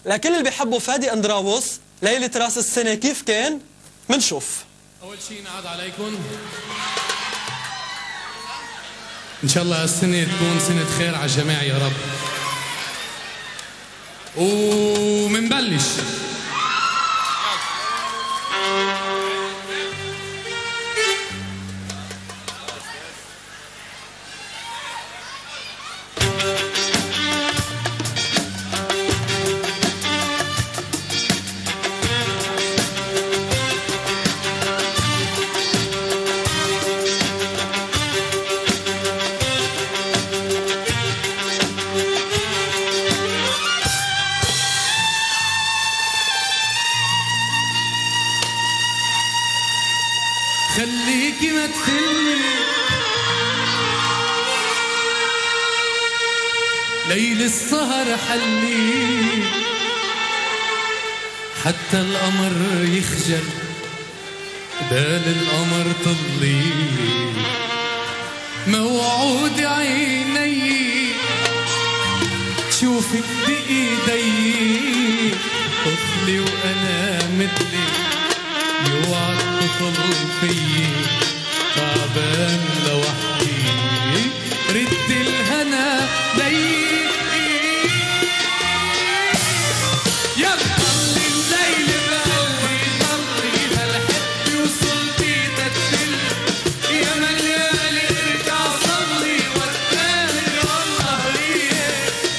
لكل اللي بيحبوا فادي اندراوس ليلة راس السنة كيف كان؟ منشوف. أول شيء نعاد عليكم، إن شاء الله هالسنة تكون سنة خير على الجميع يا رب. ومنبلش. خليكي ما تفلي ليل السهر حلي حتى القمر يخجل بال القمر طلي موعود عيني تشوفك بإيدي طفلي وأنا مثلي يوعى الطفل فيي تعبان لوحدي رد الهنا لي يلا طلي الليل بقلبي طلي هالحب وصلتي تتفل يا مليالي ارجع صلي والتاني والله ليه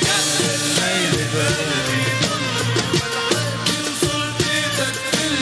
يلا الليل بقلبي طلي هالحب وصلتي تتفل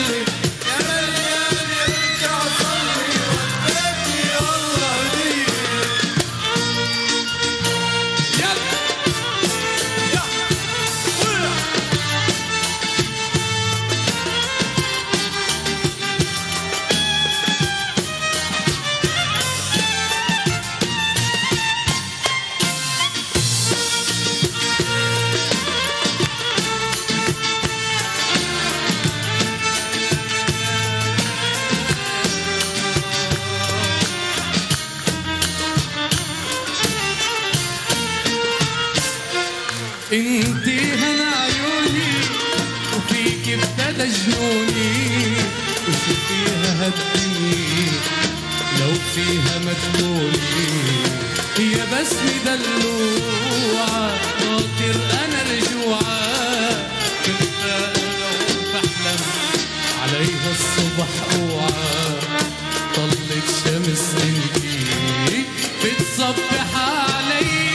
انتي هنا عيوني وفيكي ابتدى جنوني وشو فيها هالدنيا لو فيها مجنوني هي بسمة دلوعة خاطر انا رجوعة كنت لو بحلم عليها الصبح اوعى طلت شمس انتي بتصبح علي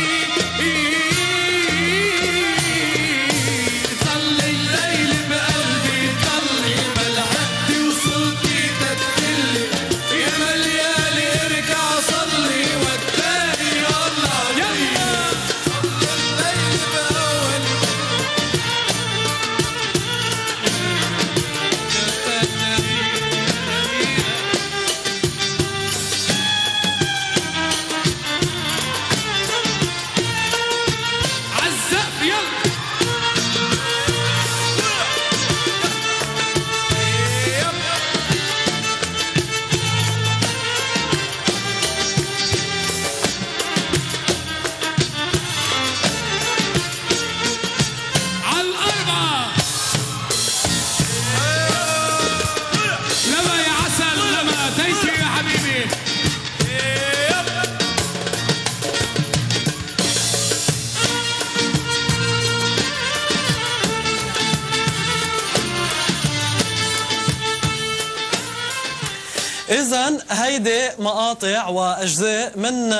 إذن هيدي مقاطع وأجزاء من